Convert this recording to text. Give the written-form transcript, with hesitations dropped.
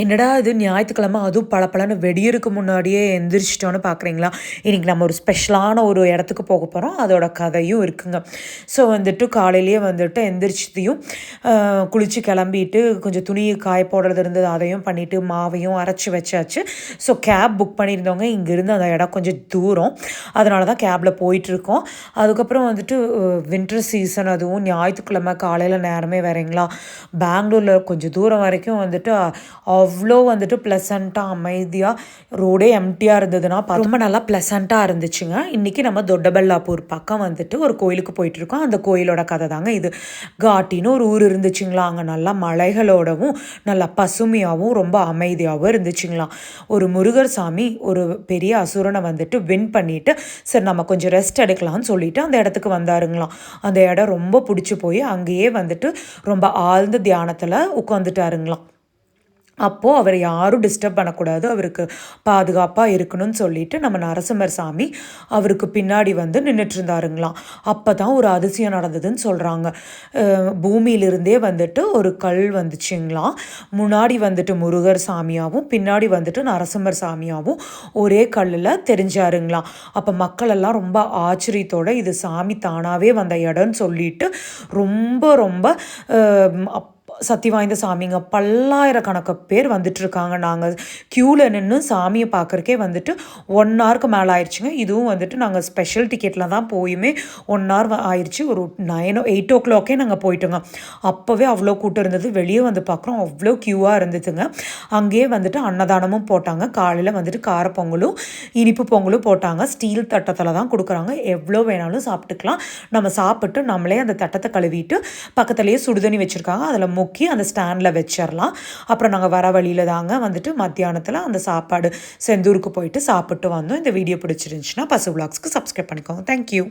என்னடா இது ஞாயித்துக்கிழமை அதுவும் பளபளன்னு வெடியறதுக்கு முன்னாடியே எந்திரிச்சிட்டோன்னு பார்க்குறீங்களா? இன்னைக்கு நம்ம ஒரு ஸ்பெஷலான ஒரு இடத்துக்கு போக போகிறோம். அதோட கதையும் இருக்குங்க. ஸோ வந்துட்டு காலையிலேயே வந்துட்டு எந்திரிச்சதையும் குளிச்சு கிளம்பிட்டு கொஞ்சம் துணி காய போடுறது இருந்தது அதையும் பண்ணிவிட்டு மாவையும் அரைச்சி வச்சாச்சு. ஸோ கேப் புக் பண்ணியிருந்தவங்க இங்கேருந்து அந்த இடம் கொஞ்சம் தூரம். அதனால தான் கேபில் போயிட்டுருக்கோம். அதுக்கப்புறம் வந்துட்டு வின்டர் சீசன் அதுவும் ஞாயிற்றுக்கிழமை காலையில் நேரமே வேறங்களா, பெங்களூரில் கொஞ்சம் தூரம் வரைக்கும் வந்துட்டு அவ்வளோ வந்துட்டு ப்ளசண்ட்டாக அமைதியாக ரோடே எம்டியாக இருந்ததுன்னா ரொம்ப நல்லா ப்ளசண்ட்டாக இருந்துச்சுங்க. இன்றைக்கி நம்ம தொட்டபெல்லாப்பூர் பக்கம் வந்துட்டு ஒரு கோயிலுக்கு போயிட்டுருக்கோம். அந்த கோயிலோட கதை தாங்க இது. காட்டின்னு ஒரு ஊர் இருந்துச்சுங்களா, அங்கே நல்லா மலைகளோடவும் நல்லா பசுமையாகவும் ரொம்ப அமைதியாகவும் இருந்துச்சுங்களாம். ஒரு முருகர் சாமி ஒரு பெரிய அசுரனை வந்துட்டு வின் பண்ணிவிட்டு சரி நம்ம கொஞ்சம் ரெஸ்ட் எடுக்கலாம்னு சொல்லிட்டு அந்த இடத்துக்கு வந்தாருங்களாம். அந்த இடம் ரொம்ப பிடிச்சி போய் அங்கேயே வந்துட்டு ரொம்ப ஆழ்ந்த தியானத்தில் உட்காந்துட்டாருங்களாம். அப்போது அவர் யாரும் டிஸ்டர்ப் பண்ணக்கூடாது, அவருக்கு பாதுகாப்பாக இருக்கணும்னு சொல்லிட்டு நம்ம நரசிம்மர் சாமி அவருக்கு பின்னாடி வந்து நின்றுட்டுருந்தாருங்களாம். அப்போ தான் ஒரு அதிசயம் நடந்ததுன்னு சொல்கிறாங்க. பூமியிலிருந்தே வந்துட்டு ஒரு கல் வந்துச்சுங்களாம். முன்னாடி வந்துட்டு முருகர் சாமியாகவும் பின்னாடி வந்துட்டு நரசிம்மர் சாமியாகவும் ஒரே கல்லில் தெரிஞ்சாருங்களாம். அப்போ மக்களெல்லாம் ரொம்ப ஆச்சரியத்தோடு இது சாமி தானாகவே வந்த இடம்னு சொல்லிட்டு ரொம்ப ரொம்ப சக்தி வாய்ந்த சாமிங்க. பல்லாயிரக்கணக்கு பேர் வந்துட்டுருக்காங்க. நாங்கள் க்யூவில் நின்று சாமியை பார்க்குறக்கே வந்துட்டு 1 ஹவருக்கு மேலே ஆயிடுச்சுங்க. இதுவும் வந்துட்டு நாங்கள் ஸ்பெஷல் டிக்கெட்டில் தான் போயுமே 1 ஹவர் ஆயிடுச்சு. ஒரு 8 ஓ கிளாக்கே நாங்கள் போயிட்டோங்க. அப்போவே அவ்வளோ கூட்டம் இருந்தது. வெளியே வந்து பார்க்குறோம் அவ்வளோ க்யூவாக இருந்துச்சுங்க. அங்கேயே வந்துட்டு அன்னதானமும் போட்டாங்க. காலையில் வந்துட்டு கார பொங்கலும் இனிப்பு பொங்கலும் போட்டாங்க. ஸ்டீல் தட்டத்தில் தான் கொடுக்குறாங்க. எவ்வளோ வேணாலும் சாப்பிட்டுக்கலாம். நம்ம சாப்பிட்டு நம்மளே அந்த தட்டத்தை கழுவிட்டு பக்கத்துலேயே சுடுதண்ணி வச்சுருக்காங்க, அதில் முக்கி அந்த ஸ்டாண்டில் வச்சிடலாம். அப்புறம் நாங்கள் வர வழியில் தாங்க வந்துட்டு மத்தியானத்தில் அந்த சாப்பாடு செந்தூருக்கு போயிட்டு சாப்பிட்டு வந்தோம். இந்த வீடியோ பிடிச்சிருந்துச்சுன்னா பசு விலாக்ஸ்க்கு சப்ஸ்கிரைப் பண்ணிக்கோங்க. தேங்க்யூ.